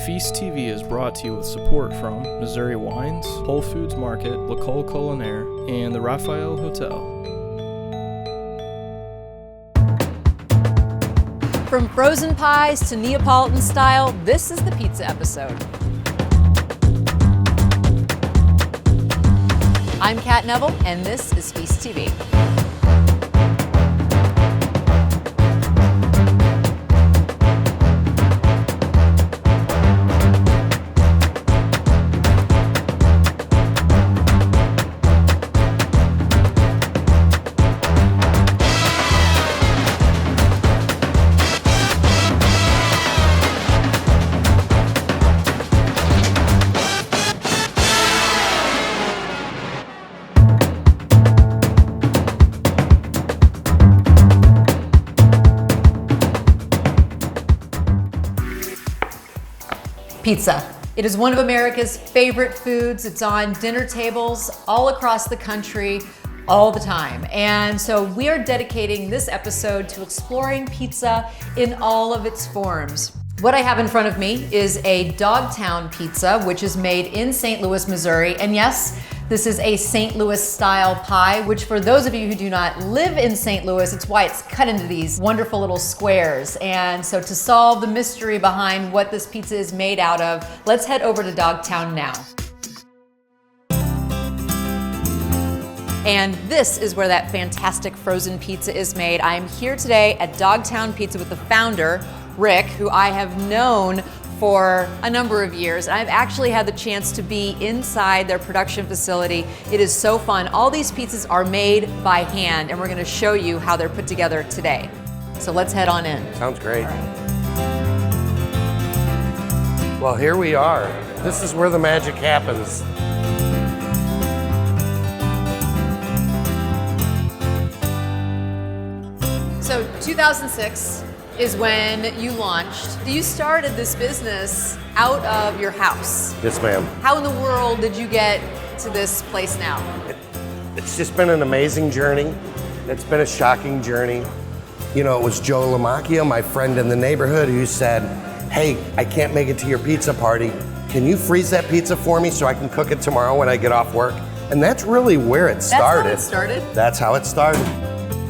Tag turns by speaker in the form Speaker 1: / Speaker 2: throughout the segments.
Speaker 1: Feast TV is brought to you with support from Missouri Wines, Whole Foods Market, L'Ecole Culinaire, and the Raphael Hotel.
Speaker 2: From frozen pies to Neapolitan style, this is the pizza episode. I'm Cat Neville, and this is Feast TV. Pizza. It is one of America's favorite foods. It's on dinner tables all across the country all the time. And so we are dedicating this episode to exploring pizza in all of its forms. What I have in front of me is a Dogtown Pizza, which is made in St. Louis, Missouri. And yes, this is a St. Louis style pie, which for those of you who do not live in St. Louis, it's why it's cut into these wonderful little squares. And so to solve the mystery behind what this pizza is made out of, let's head over to Dogtown now. And this is where that fantastic frozen pizza is made. I am here today at Dogtown Pizza with the founder, Rick, who I have known for a number of years. I've actually had the chance to be inside their production facility. It is so fun. All these pizzas are made by hand, and we're gonna show you how they're put together today. So let's head on in.
Speaker 3: Sounds great. Well, here we are. This is where the magic happens.
Speaker 2: So 2006 is when you launched. You started this business out of your house.
Speaker 3: Yes, ma'am.
Speaker 2: How in the world did you get to this place now?
Speaker 3: It's just been an amazing journey. It's been a shocking journey. You know, it was Joe Lamacchia, my friend in the neighborhood, who said, hey, I can't make it to your pizza party. Can you freeze that pizza for me so I can cook it tomorrow when I get off work? And that's really where it started.
Speaker 2: That's how it started?
Speaker 3: That's how it started.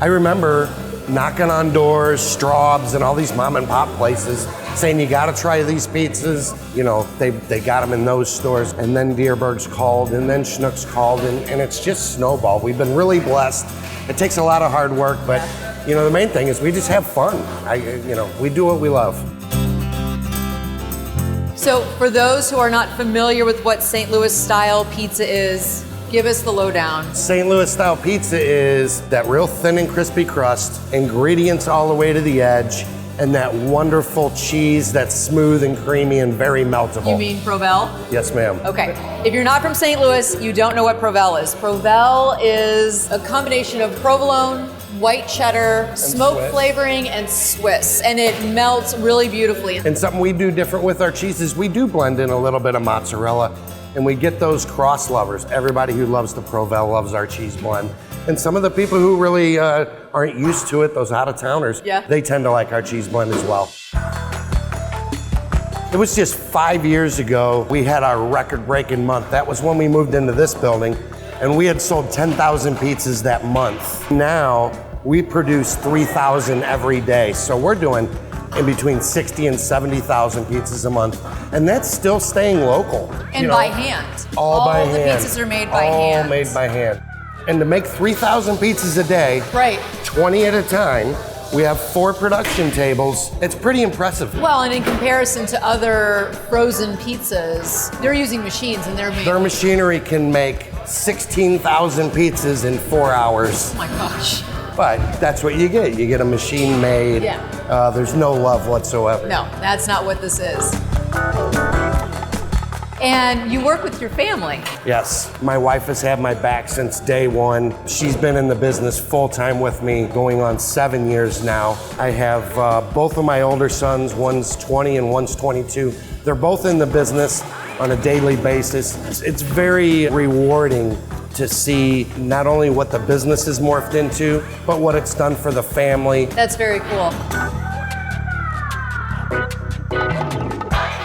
Speaker 3: I remember knocking on doors, Straub's, and all these mom and pop places saying, you gotta try these pizzas. You know, they got them in those stores. And then Dierberg's called, and then Schnucks called, and it's just snowballed. We've been really blessed. It takes a lot of hard work, but you know, the main thing is we just have fun. We do what we love.
Speaker 2: So for those who are not familiar with what St. Louis style pizza is, give us the lowdown.
Speaker 3: St. Louis style pizza is that real thin and crispy crust, ingredients all the way to the edge, and that wonderful cheese that's smooth and creamy and very meltable.
Speaker 2: You mean Provel?
Speaker 3: Yes, ma'am.
Speaker 2: Okay, if you're not from St. Louis, you don't know what Provel is. Provel is a combination of provolone, white cheddar, smoke
Speaker 3: Swiss
Speaker 2: flavoring, and Swiss, and it melts really beautifully.
Speaker 3: And something we do different with our cheeses, we do blend in a little bit of mozzarella, and we get those cross lovers. Everybody who loves the Provel loves our cheese blend. And some of the people who really aren't used to it, those out-of-towners, they tend to like our cheese blend as well. It was just 5 years ago, we had our record-breaking month. That was when we moved into this building, and we had sold 10,000 pizzas that month. Now, we produce 3,000 every day. So we're doing in between 60 and 70,000 pizzas a month. And that's still staying local.
Speaker 2: And by hand.
Speaker 3: All by hand.
Speaker 2: All the pizzas are made by hand.
Speaker 3: All made by hand. And to make 3,000 pizzas a day,
Speaker 2: right,
Speaker 3: 20 at a time, we have 4 production tables. It's pretty impressive.
Speaker 2: Well, and in comparison to other frozen pizzas, they're using machines and
Speaker 3: their machinery can make 16,000 pizzas in 4 hours.
Speaker 2: Oh my gosh.
Speaker 3: But that's what you get. You get a machine made.
Speaker 2: Yeah.
Speaker 3: There's no love whatsoever.
Speaker 2: No, that's not what this is. And you work with your family.
Speaker 3: Yes, my wife has had my back since day one. She's been in the business full time with me, going on 7 years now. I have both of my older sons, one's 20 and one's 22. They're both in the business on a daily basis. It's very rewarding to see not only what the business has morphed into, but what it's done for the family.
Speaker 2: That's very cool.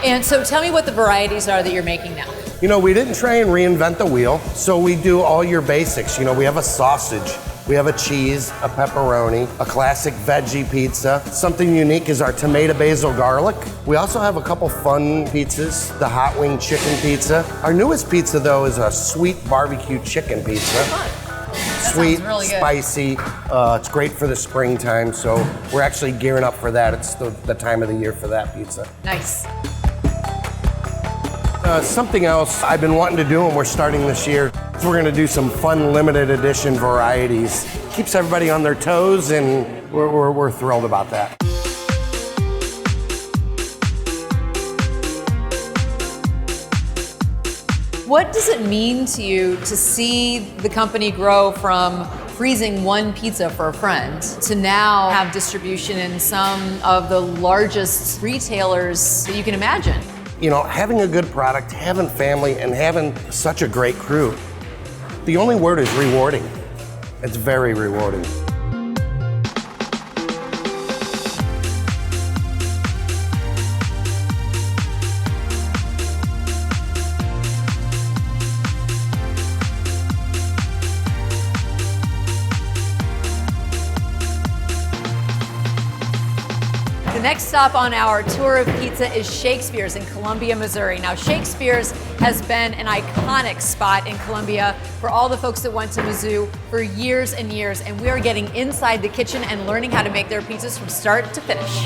Speaker 2: And so tell me what the varieties are that you're making now.
Speaker 3: You know, we didn't try and reinvent the wheel, so we do all your basics. You know, we have a sausage, we have a cheese, a pepperoni, a classic veggie pizza. Something unique is our tomato basil garlic. We also have a couple fun pizzas, the hot wing chicken pizza. Our newest pizza, though, is a sweet barbecue chicken pizza. Sweet,
Speaker 2: really good.
Speaker 3: spicy. It's great for the springtime, so we're actually gearing up for that. It's the time of the year for that pizza.
Speaker 2: Nice.
Speaker 3: Something else I've been wanting to do, and we're starting this year, is we're gonna do some fun limited edition varieties. Keeps everybody on their toes, and we're thrilled about that.
Speaker 2: What does it mean to you to see the company grow from freezing one pizza for a friend to now have distribution in some of the largest retailers that you can imagine?
Speaker 3: You know, having a good product, having family, and having such a great crew, the only word is rewarding. It's very rewarding.
Speaker 2: The next stop on our tour of pizza is Shakespeare's in Columbia, Missouri. Now, Shakespeare's has been an iconic spot in Columbia for all the folks that went to Mizzou for years and years, and we are getting inside the kitchen and learning how to make their pizzas from start to finish.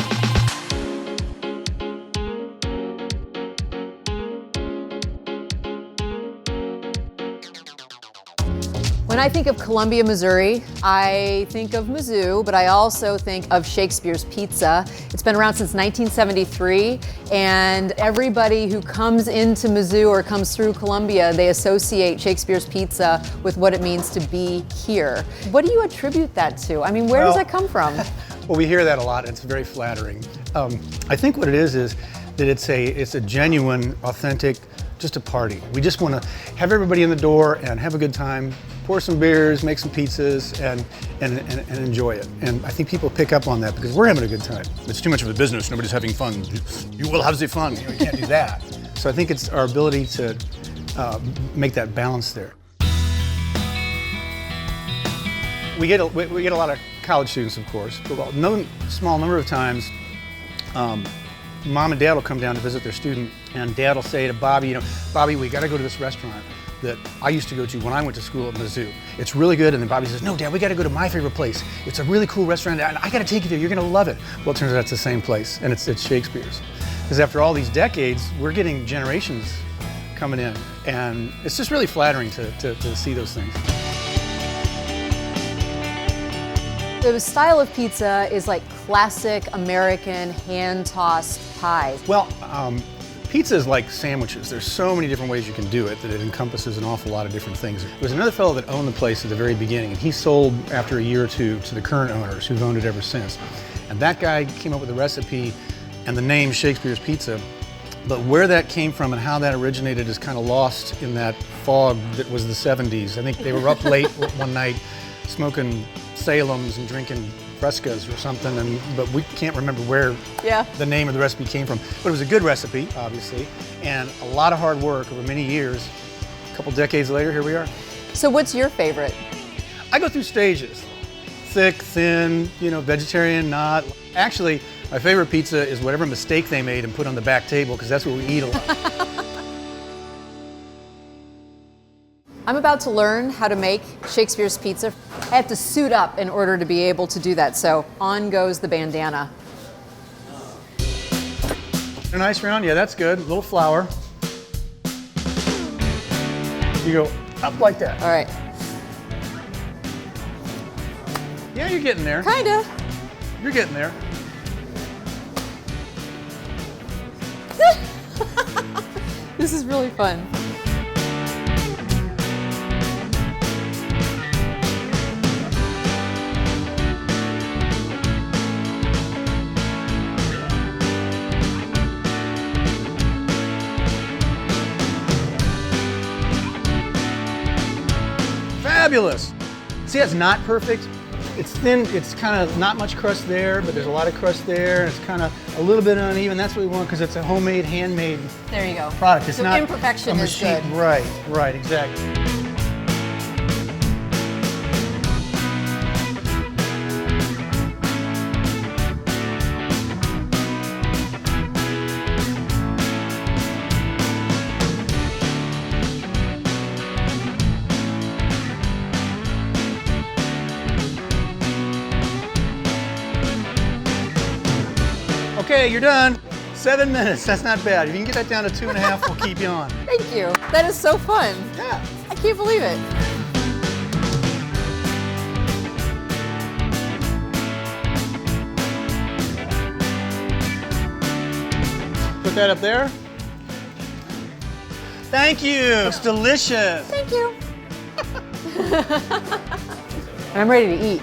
Speaker 2: When I think of Columbia, Missouri, I think of Mizzou, but I also think of Shakespeare's Pizza. It's been around since 1973, and everybody who comes into Mizzou or comes through Columbia, they associate Shakespeare's Pizza with what it means to be here. What do you attribute that to? I mean, where does that come from?
Speaker 4: Well, we hear that a lot, and it's very flattering. I think what it is that it's a genuine, authentic, just a party. We just want to have everybody in the door and have a good time, pour some beers, make some pizzas, and enjoy it. And I think people pick up on that because we're having a good time. It's too much of a business. Nobody's having fun. You will have the fun. You can't do that. So I think it's our ability to make that balance there. We get a lot of college students, of course, but no small number of times, Mom and Dad will come down to visit their student, and Dad will say to Bobby, you know, Bobby, we got to go to this restaurant that I used to go to when I went to school at Mizzou. It's really good. And then Bobby says, no, Dad, we got to go to my favorite place. It's a really cool restaurant, and I got to take you there. You're going to love it. Well, it turns out it's the same place, and it's Shakespeare's. Because after all these decades, we're getting generations coming in, and it's just really flattering to see those things.
Speaker 2: The style of pizza is like classic American hand-tossed pies.
Speaker 4: Well, pizza is like sandwiches. There's so many different ways you can do it that it encompasses an awful lot of different things. There was another fellow that owned the place at the very beginning, and he sold after a year or two to the current owners who've owned it ever since. And that guy came up with the recipe and the name Shakespeare's Pizza. But where that came from and how that originated is kind of lost in that fog that was the 70s. I think they were up late one night smoking Salems and drinking Frescas or something, but we can't remember where the name of the recipe came from. But it was a good recipe, obviously, and a lot of hard work over many years. A couple decades later, here we are.
Speaker 2: So what's your favorite?
Speaker 4: I go through stages. Thick, thin, you know, vegetarian, not. Actually, my favorite pizza is whatever mistake they made and put on the back table, because that's what we eat a lot.
Speaker 2: I'm about to learn how to make Shakespeare's Pizza. I have to suit up in order to be able to do that, so on goes the bandana.
Speaker 4: A nice round, yeah, that's good. A little flour. You go up like that.
Speaker 2: All right.
Speaker 4: Yeah, you're getting there.
Speaker 2: Kinda.
Speaker 4: You're getting there.
Speaker 2: This is really fun.
Speaker 4: Fabulous. See, that's not perfect, It's thin, it's kind of not much crust there, but there's a lot of crust there, and it's kind of a little bit uneven. That's what we want because it's a homemade, handmade
Speaker 2: There you go.
Speaker 4: product. It's
Speaker 2: So
Speaker 4: not
Speaker 2: imperfection
Speaker 4: a
Speaker 2: is
Speaker 4: machine.
Speaker 2: good.
Speaker 4: Right, exactly. Okay, you're done. 7 minutes, that's not bad. If you can get that down to 2.5, we'll keep you on.
Speaker 2: Thank you. That is so fun.
Speaker 4: Yeah.
Speaker 2: I can't believe it.
Speaker 4: Put that up there. Thank you. It's delicious.
Speaker 2: Thank you. I'm ready to eat.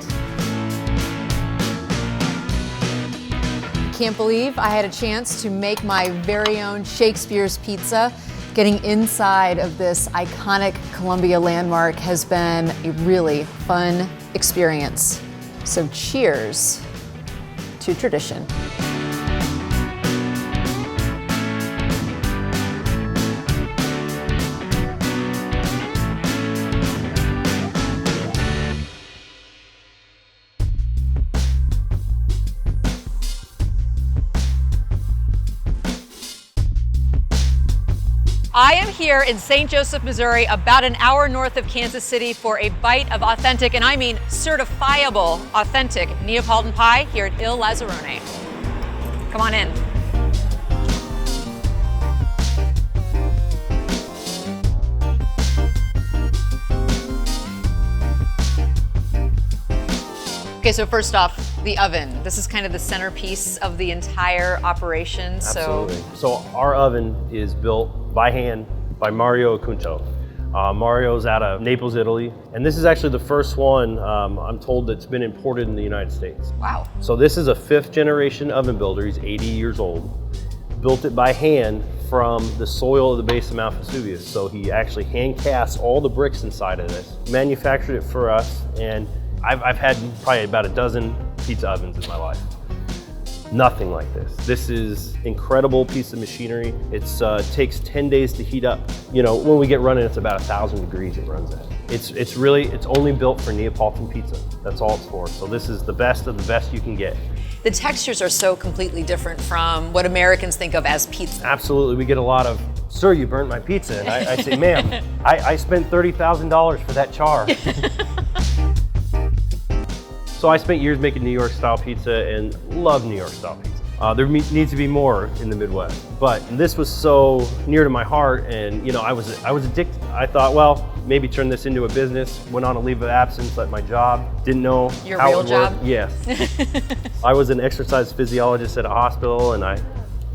Speaker 2: Can't believe I had a chance to make my very own Shakespeare's pizza. Getting inside of this iconic Columbia landmark has been a really fun experience. So cheers to tradition. I am here in St. Joseph, Missouri, about an hour north of Kansas City for a bite of authentic, and I mean certifiable authentic Neapolitan pie here at Il Lazzarone. Come on in. Okay, so first off, the oven. This is kind of the centerpiece of the entire operation.
Speaker 5: Absolutely. So our oven is built by hand by Mario Acunto. Mario's out of Naples, Italy, and this is actually the first one I'm told that's been imported in the United States.
Speaker 2: Wow.
Speaker 5: So this is a 5th generation oven builder. He's 80 years old. Built it by hand from the soil of the base of Mount Vesuvius. So he actually hand cast all the bricks inside of this, manufactured it for us, and I've had probably about a dozen pizza ovens in my life. Nothing like this. This is incredible piece of machinery. It takes 10 days to heat up. You know, when we get running, it's about 1,000 degrees it runs at. It's only built for Neapolitan pizza. That's all it's for. So this is the best of the best you can get.
Speaker 2: The textures are so completely different from what Americans think of as pizza.
Speaker 5: Absolutely, we get a lot of, "Sir, you burnt my pizza." And I say, "Ma'am, I spent $30,000 for that char." So I spent years making New York style pizza and love New York style pizza. There needs to be more in the Midwest, but this was so near to my heart, and you know, I was addicted. I thought, well, maybe turn this into a business. Went on a leave of absence at my job. Didn't know
Speaker 2: Your
Speaker 5: how
Speaker 2: real
Speaker 5: it would
Speaker 2: job?
Speaker 5: work. Yes. I was an exercise physiologist at a hospital, and I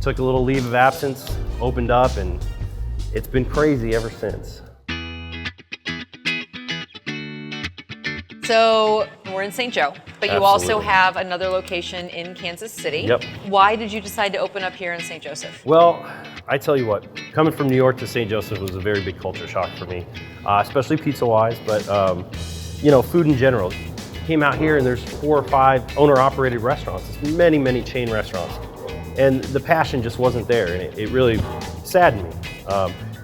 Speaker 5: took a little leave of absence, opened up, and it's been crazy ever since.
Speaker 2: So we're in St. Joe, but you also
Speaker 5: Absolutely.
Speaker 2: have another location in Kansas City.
Speaker 5: Yep.
Speaker 2: Why did you decide to open up here in St. Joseph?
Speaker 5: Well, I tell you what, coming from New York to St. Joseph was a very big culture shock for me, especially pizza-wise, but you know, food in general. Came out here and there's 4 or 5 owner-operated restaurants. It's many, many chain restaurants. And the passion just wasn't there, and it really saddened me.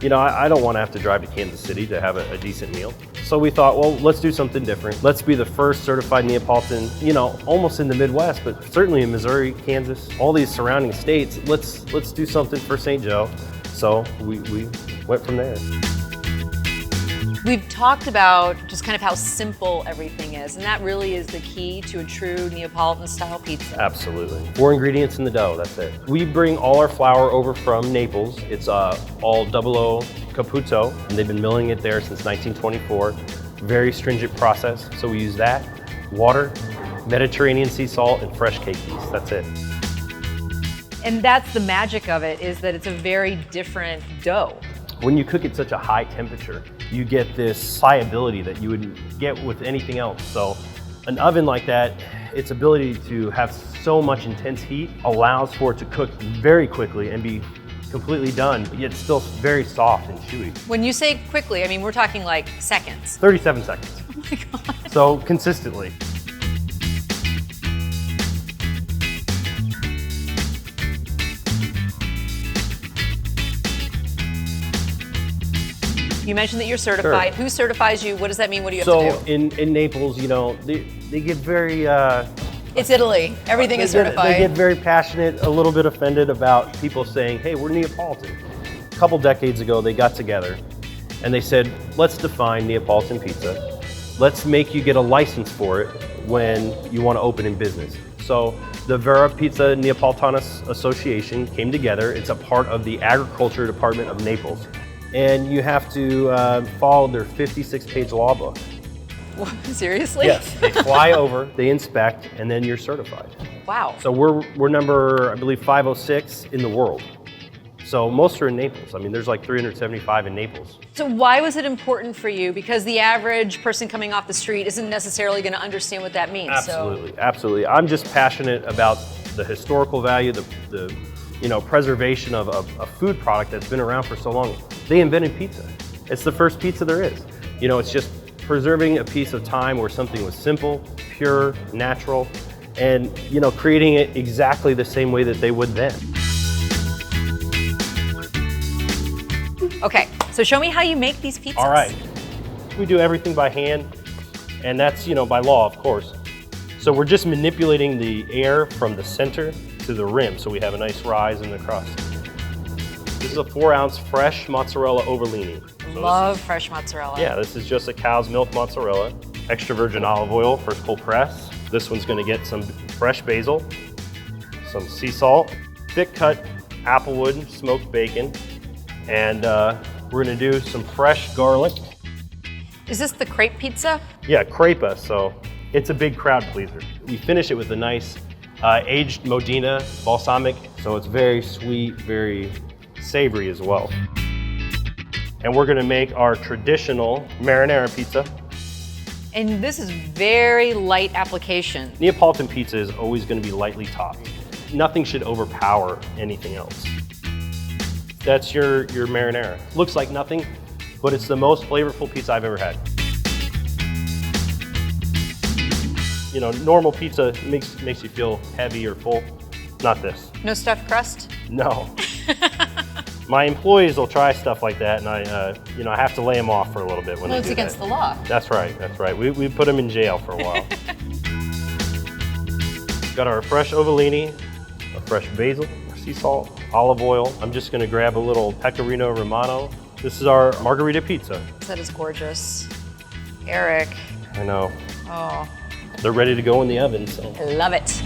Speaker 5: You know, I don't want to have to drive to Kansas City to have a decent meal. So we thought, well, let's do something different. Let's be the first certified Neapolitan, you know, almost in the Midwest, but certainly in Missouri, Kansas, all these surrounding states. Let's do something for St. Joe. So we went from there.
Speaker 2: We've talked about just kind of how simple everything is, and that really is the key to a true Neapolitan style pizza.
Speaker 5: Absolutely. 4 ingredients in the dough, that's it. We bring all our flour over from Naples. It's all 00 Caputo, and they've been milling it there since 1924. Very stringent process, so we use that. Water, Mediterranean sea salt, and fresh cake yeast, that's it.
Speaker 2: And that's the magic of it, is that it's a very different dough.
Speaker 5: When you cook at such a high temperature, you get this pliability that you wouldn't get with anything else. So an oven like that, its ability to have so much intense heat allows for it to cook very quickly and be completely done, but yet still very soft and chewy.
Speaker 2: When you say quickly, I mean, we're talking like seconds.
Speaker 5: 37 seconds.
Speaker 2: Oh my God.
Speaker 5: So consistently.
Speaker 2: You mentioned that you're certified.
Speaker 5: Sure.
Speaker 2: Who certifies you? What does that mean? What do you have to do?
Speaker 5: So in Naples, you know, they get very
Speaker 2: It's Italy. Everything is certified.
Speaker 5: They get very passionate, a little bit offended about people saying, hey, we're Neapolitan. A couple decades ago, they got together and they said, let's define Neapolitan pizza. Let's make you get a license for it when you want to open in business. So the Verace Pizza Neapolitan Association came together. It's a part of the agriculture department of Naples. And you have to follow their 56-page law book.
Speaker 2: Seriously?
Speaker 5: Yes, they fly over, they inspect, and then you're certified.
Speaker 2: Wow.
Speaker 5: So we're number, I believe, 506 in the world. So most are in Naples. I mean, there's like 375 in Naples.
Speaker 2: So why was it important for you? Because the average person coming off the street isn't necessarily going to understand what that means.
Speaker 5: Absolutely, absolutely. I'm just passionate about the historical value, the preservation of a food product that's been around for so long. They invented pizza. It's the first pizza there is. You know, it's just preserving a piece of time where something was simple, pure, natural, and creating it exactly the same way that they would then.
Speaker 2: Okay, so show me how you make these pizzas.
Speaker 5: All right, we do everything by hand, and that's by law, of course. So we're just manipulating the air from the center to the rim, so we have a nice rise in the crust. This is a 4-ounce fresh mozzarella overleaning. So
Speaker 2: Love fresh mozzarella.
Speaker 5: Yeah, this is just a cow's milk mozzarella, extra virgin olive oil, first cold press. This one's gonna get some fresh basil, some sea salt, thick cut applewood smoked bacon, and we're gonna do some fresh garlic.
Speaker 2: Is this the crepe pizza?
Speaker 5: Yeah, crepa, so it's a big crowd pleaser. We finish it with a nice aged Modena balsamic, so it's very sweet, very savory as well. And we're gonna make our traditional marinara pizza.
Speaker 2: And this is very light application.
Speaker 5: Neapolitan pizza is always gonna be lightly topped. Nothing should overpower anything else. That's your marinara. Looks like nothing, but it's the most flavorful pizza I've ever had. Normal pizza makes you feel heavy or full. Not this.
Speaker 2: No stuffed crust?
Speaker 5: No. My employees will try stuff like that, and I have to lay them off for a little bit when they do
Speaker 2: It's against the law.
Speaker 5: That's right, that's right. We put them in jail for a while. Got our fresh ovellini, our fresh basil, our sea salt, olive oil. I'm just gonna grab a little pecorino romano. This is our margherita pizza.
Speaker 2: That is gorgeous. Eric.
Speaker 5: I know.
Speaker 2: Oh.
Speaker 5: They're ready to go in the oven, so.
Speaker 2: I love it.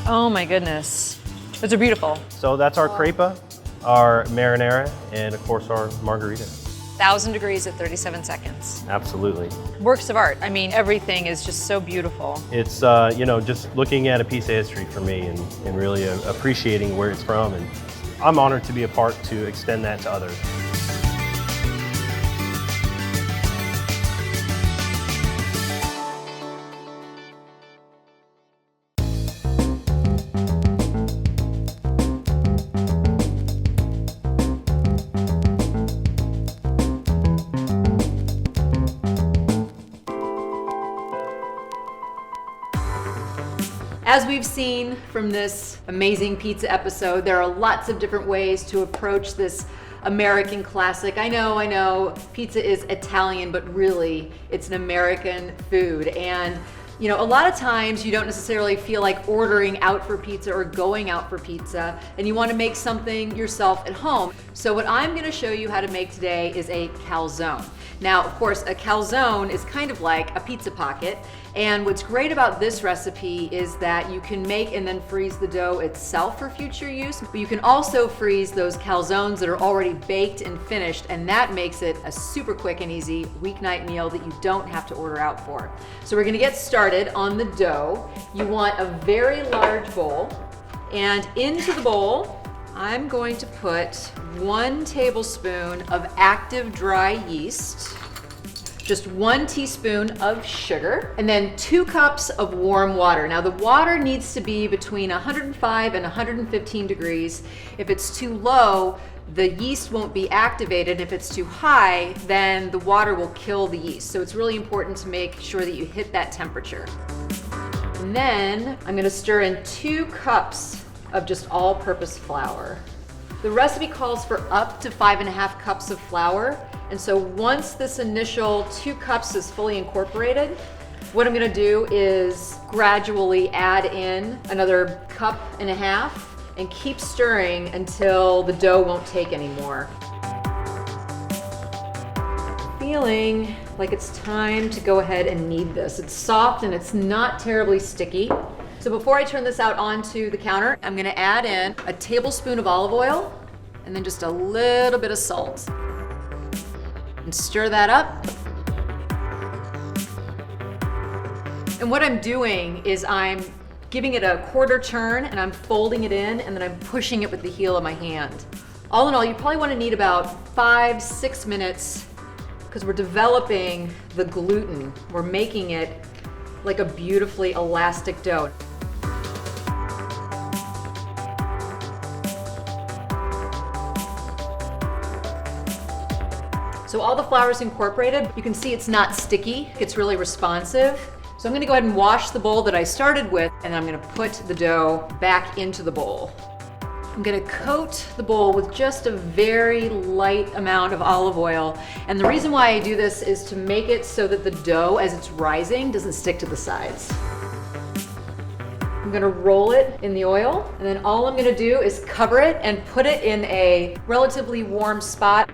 Speaker 2: Oh my goodness. Those are beautiful.
Speaker 5: So that's our crepa, our marinara, and of course our margarita.
Speaker 2: 1,000 degrees at 37 seconds.
Speaker 5: Absolutely.
Speaker 2: Works of art. I mean, everything is just so beautiful.
Speaker 5: It's, just looking at a piece of history for me and really appreciating where it's from. And I'm honored to be a part to extend that to others.
Speaker 2: As we've seen from this amazing pizza episode, there are lots of different ways to approach this American classic. I know, pizza is Italian, but really it's an American food. And a lot of times you don't necessarily feel like ordering out for pizza or going out for pizza, and you want to make something yourself at home. So what I'm going to show you how to make today is a calzone. Now, of course, a calzone is kind of like a pizza pocket, and what's great about this recipe is that you can make and then freeze the dough itself for future use, but you can also freeze those calzones that are already baked and finished, and that makes it a super quick and easy weeknight meal that you don't have to order out for. So we're gonna get started on the dough. You want a very large bowl, and into the bowl, I'm going to put 1 tablespoon of active dry yeast, just 1 teaspoon of sugar, and then 2 cups of warm water. Now the water needs to be between 105 and 115 degrees. If it's too low, the yeast won't be activated. If it's too high, then the water will kill the yeast. So it's really important to make sure that you hit that temperature. And then I'm gonna stir in 2 cups of just all-purpose flour. The recipe calls for up to 5.5 cups of flour, and so once this initial 2 cups is fully incorporated, what I'm gonna do is gradually add in another 1.5 cups and keep stirring until the dough won't take anymore. Feeling like it's time to go ahead and knead this. It's soft and it's not terribly sticky. So before I turn this out onto the counter, I'm gonna add in a tablespoon of olive oil and then just a little bit of salt. And stir that up. And what I'm doing is I'm giving it a quarter turn and I'm folding it in and then I'm pushing it with the heel of my hand. All in all, you probably wanna need about 5-6 minutes because we're developing the gluten. We're making it like a beautifully elastic dough. So all the flour is incorporated. You can see it's not sticky, it's really responsive. So I'm gonna go ahead and wash the bowl that I started with and I'm gonna put the dough back into the bowl. I'm gonna coat the bowl with just a very light amount of olive oil. And the reason why I do this is to make it so that the dough, as it's rising, doesn't stick to the sides. I'm gonna roll it in the oil, and then all I'm gonna do is cover it and put it in a relatively warm spot.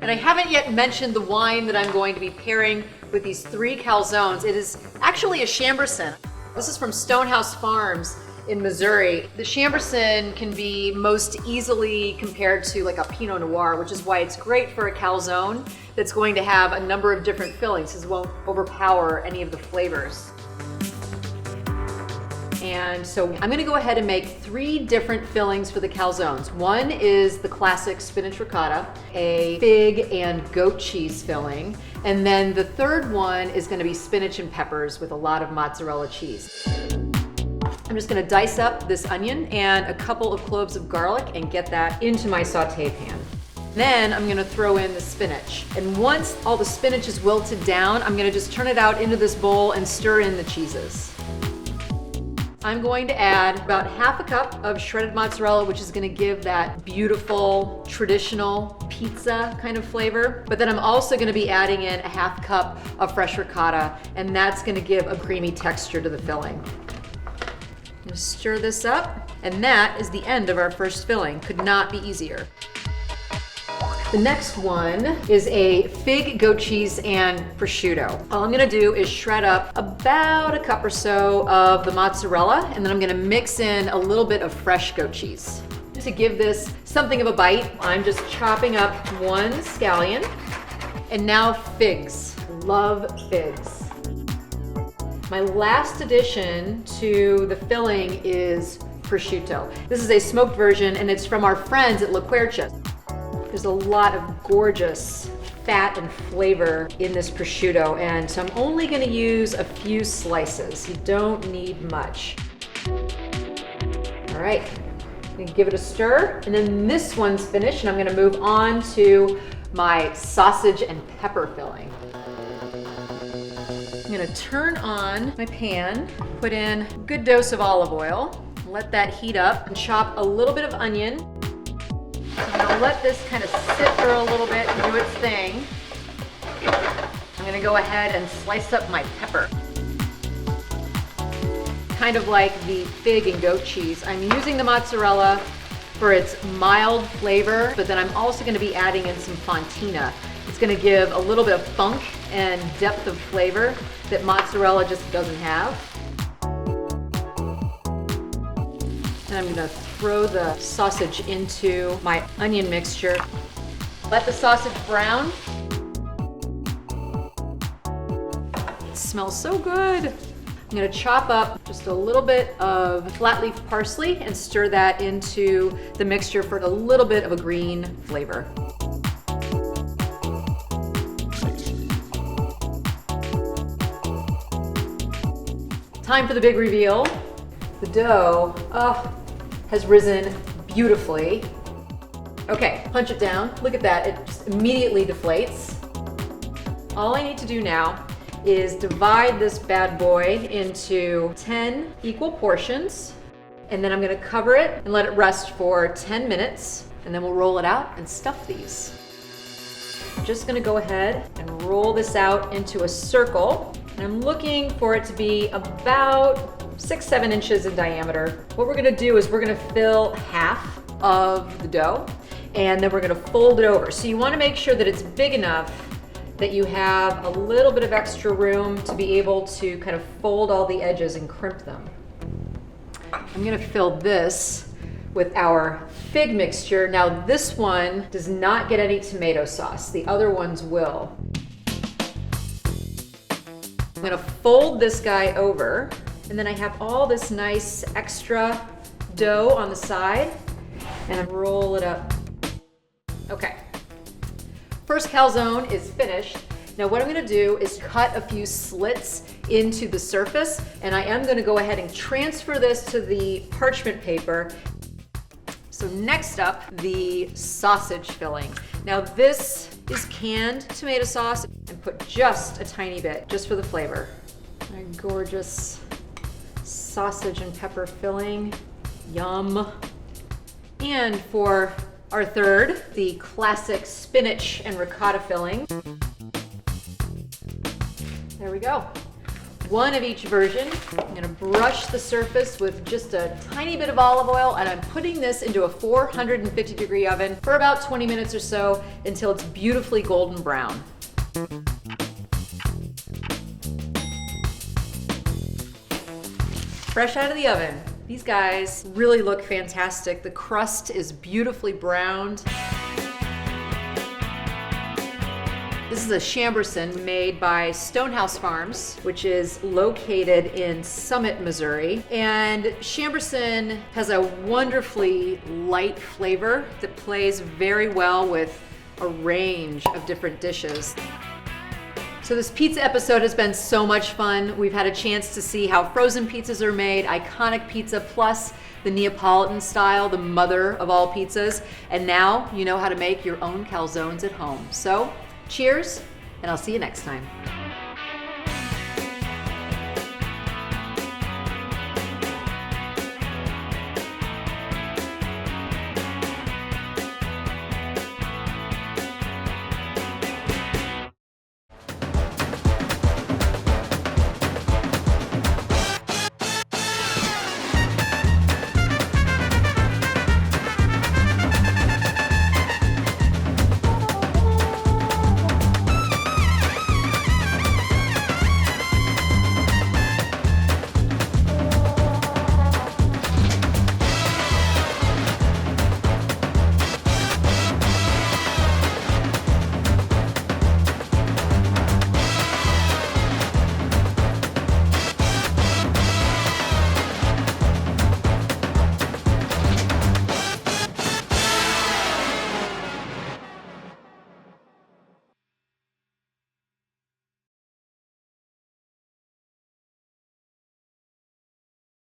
Speaker 2: And I haven't yet mentioned the wine that I'm going to be pairing with these 3 calzones. It is actually a Chambourcin. This is from Stonehouse Farms in Missouri. The Chambourcin can be most easily compared to like a Pinot Noir, which is why it's great for a calzone that's going to have a number of different fillings. This won't overpower any of the flavors. And so I'm gonna go ahead and make 3 different fillings for the calzones. One is the classic spinach ricotta, a fig and goat cheese filling, and then the third one is gonna be spinach and peppers with a lot of mozzarella cheese. I'm just gonna dice up this onion and a couple of cloves of garlic and get that into my saute pan. Then I'm gonna throw in the spinach. And once all the spinach is wilted down, I'm gonna just turn it out into this bowl and stir in the cheeses. I'm going to add about 1/2 cup of shredded mozzarella, which is gonna give that beautiful, traditional pizza kind of flavor. But then I'm also gonna be adding in 1/2 cup of fresh ricotta, and that's gonna give a creamy texture to the filling. I'm gonna stir this up, and that is the end of our first filling. Could not be easier. The next one is a fig, goat cheese, and prosciutto. All I'm gonna do is shred up about 1 cup or so of the mozzarella, and then I'm gonna mix in a little bit of fresh goat cheese. To give this something of a bite, I'm just chopping up 1 scallion, and now figs. Love figs. My last addition to the filling is prosciutto. This is a smoked version, and it's from our friends at La Quercia. There's a lot of gorgeous fat and flavor in this prosciutto, and so I'm only gonna use a few slices. You don't need much. All right, I'm gonna give it a stir, and then this one's finished, and I'm gonna move on to my sausage and pepper filling. I'm gonna turn on my pan, put in a good dose of olive oil, let that heat up, and chop a little bit of onion. I'm gonna let this kind of sit for a little bit and do its thing. I'm gonna go ahead and slice up my pepper. Kind of like the fig and goat cheese. I'm using the mozzarella for its mild flavor, but then I'm also gonna be adding in some fontina. It's gonna give a little bit of funk and depth of flavor that mozzarella just doesn't have. And I'm gonna throw the sausage into my onion mixture. Let the sausage brown. It smells so good. I'm gonna chop up just a little bit of flat leaf parsley and stir that into the mixture for a little bit of a green flavor. Time for the big reveal. The dough has risen beautifully. Okay, punch it down. Look at that, it just immediately deflates. All I need to do now is divide this bad boy into 10 equal portions. And then I'm gonna cover it and let it rest for 10 minutes, and then we'll roll it out and stuff these. I'm just gonna go ahead and roll this out into a circle. And I'm looking for it to be about 6-7 inches in diameter. What we're gonna do is we're gonna fill half of the dough, and then we're gonna fold it over. So you wanna make sure that it's big enough that you have a little bit of extra room to be able to kind of fold all the edges and crimp them. I'm gonna fill this with our fig mixture. Now this one does not get any tomato sauce. The other ones will. I'm gonna fold this guy over, and then I have all this nice extra dough on the side, and I roll it up. Okay. First calzone is finished. Now what I'm gonna do is cut a few slits into the surface, and I am gonna go ahead and transfer this to the parchment paper. So next up, the sausage filling. Now this is canned tomato sauce, and put just a tiny bit, just for the flavor. My gorgeous sausage and pepper filling, yum. And for our third, the classic spinach and ricotta filling. There we go. One of each version. I'm gonna brush the surface with just a tiny bit of olive oil, and I'm putting this into a 450-degree oven for about 20 minutes or so until it's beautifully golden brown. Fresh out of the oven. These guys really look fantastic. The crust is beautifully browned. This is a Chamberson made by Stonehouse Farms, which is located in Summit, Missouri. And Chamberson has a wonderfully light flavor that plays very well with a range of different dishes. So this pizza episode has been so much fun. We've had a chance to see how frozen pizzas are made, iconic pizza, plus the Neapolitan style, the mother of all pizzas. And now you know how to make your own calzones at home. So cheers, and I'll see you next time.